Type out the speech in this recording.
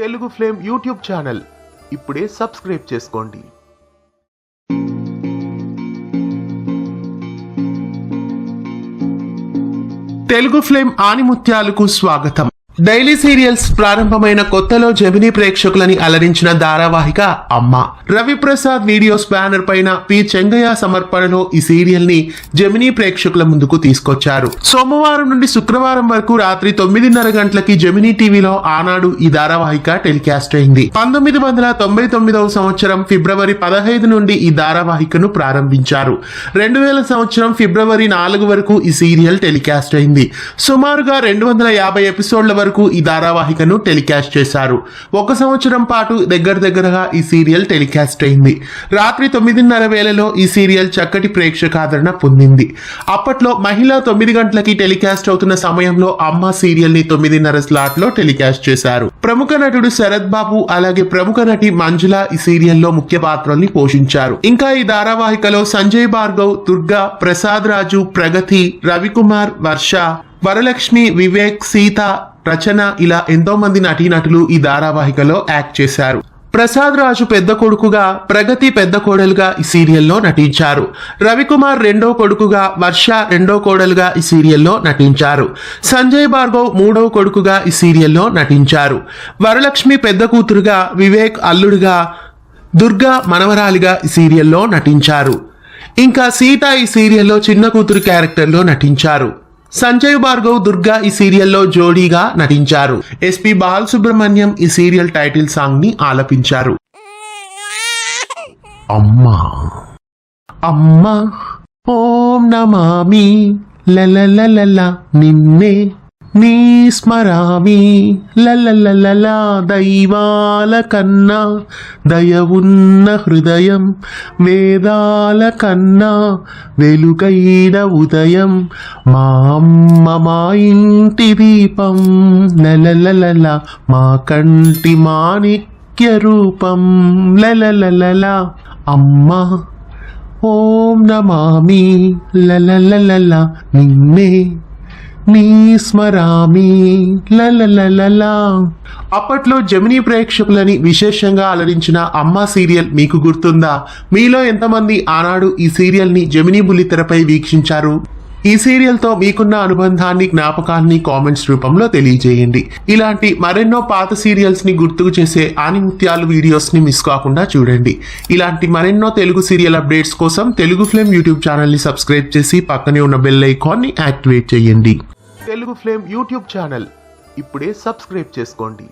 Telugu flame YouTube channel ఇప్పుడే subscribe చేసుకోండి. Telugu flame ఆనిముత్యాలకు స్వాగతం. డైలీ సీరియల్స్ ప్రారంభమైన కొత్తలో జెమినీ ప్రేక్షకులని అలరించిన ధారావాహిక అమ్మ. రవిప్రసాద్ వీడియోస్ బ్యానర్ పైన పి చెంగయ్య సమర్పణలో ఈ సీరియల్ ని జెమినీ ప్రేక్షకుల ముందుకు తీసుకొచ్చారు. సోమవారం నుండి శుక్రవారం వరకు రాత్రి 9:30 గంటలకి జెమినీ టీవీలో ఆనాడు ఈ ధారావాహిక టెలికాస్ట్ అయింది. 1999వ సంవత్సరం ఫిబ్రవరి 15 నుండి ఈ ధారావాహికను ప్రారంభించారు. 2000 సంవత్సరం ఫిబ్రవరి 4 వరకు ఈ సీరియల్ టెలికాస్ట్ అయింది. సుమారుగా 250 ఎపిసోడ్ల వరకు ఈ ధారావాహికను టెలికాస్ట్ చేశారు. 1 సంవత్సరం పాటు దగ్గరగా ఈ సీరియల్ టెలికాస్ట్ అయింది. రాత్రి 9:30 వేళలో ఈ సీరియల్ చక్కటి ప్రేక్షకాదరణ పొందింది. అప్పట్లో మహిళా 9 గంటలకి టెలికాస్ట్ అవుతున్న సమయంలో అమ్మ సీరియల్ ని 9:30 స్లాట్ లో టెలికాస్ట్ చేశారు. ప్రముఖ నటుడు శరత్ బాబు అలాగే ప్రముఖ నటి మంజుల ఈ సీరియల్లో ముఖ్య పాత్రల్ని పోషించారు. ఇంకా ఈ ధారావాహికలో సంజయ్ భార్గవ్, దుర్గా, ప్రసాద్ రాజు, ప్రగతి, రవికుమార్, వర్ష, వరలక్ష్మి, వివేక్, సీత, రచన ఇలా ఎంతో మంది నటీనటులు ఈ ధారావాహికలో యాక్ట్ చేశారు. ప్రసాద్ రాజు పెద్ద కొడుకుగా, ప్రగతి పెద్ద కోడలుగా ఈ సీరియల్లో నటించారు. రవికుమార్ రెండో కొడుకుగా, వర్ష రెండో కోడలుగా ఈ సీరియల్లో నటించారు. సంజయ్ భార్గవ్ మూడవ కొడుకుగా ఈ సీరియల్లో నటించారు. వరలక్ష్మి పెద్ద కూతురుగా, వివేక్ అల్లుడుగా, దుర్గా మనవరాలిగా ఈ సీరియల్లో నటించారు. ఇంకా సీత ఈ సీరియల్లో చిన్న కూతురు క్యారెక్టర్లో నటించారు. సంజయ్ భార్గవ్, దుర్గా ఈ సీరియల్లో జోడీగా నటించారు. ఎస్పి బాలసుబ్రహ్మణ్యం ఈ సీరియల్ టైటిల్ సాంగ్ ని ఆలపించారు. అమ్మా అమ్మా ఓం నమామి లలలలల నిన్నే నీ స్మరామి లలలలల దైవాల కన్నా దయవున్న హృదయం వేదాల కన్నా వెలుగైన ఉదయం మా అమ్మ మా ఇంటి దీపం లలలలల మా కంటి మాణిక్య రూపం లలలలల అమ్మా ఓం నమామి లలలలల నిన్నే నీ స్మరామి లలలలలా. అప్పట్లో జెమినీ ప్రేక్షకులని విశేషంగా అలరించిన అమ్మ సీరియల్ మీకు గుర్తుందా? మీలో ఎంతమంది ఆనాడు ఈ సీరియల్ ని జెమినీ బుల్లితెరపై వీక్షించారు? ఈ సీరియల్ తో మీకున్న అనుబంధాన్ని, జ్ఞాపకాన్ని కామెంట్స్ రూపంలో తెలియజేయండి. ఇలాంటి మరెన్నో పాత సీరియల్స్ ని గుర్తుకు చేసే ఆనిముత్యాలు వీడియోస్ ని మిస్ కాకుండా చూడండి. ఇలాంటి మరెన్నో తెలుగు సీరియల్ అప్డేట్స్ కోసం తెలుగు ఫ్లేమ్ యూట్యూబ్ ఛానల్ ని సబ్స్క్రైబ్ చేసి పక్కనే ఉన్న బెల్ ఐకాన్ ని యాక్టివేట్ చేయండి. తెలుగు ఫ్లేమ్ యూట్యూబ్ ఛానల్ ఇప్పుడే సబ్స్క్రైబ్ చేసుకోండి.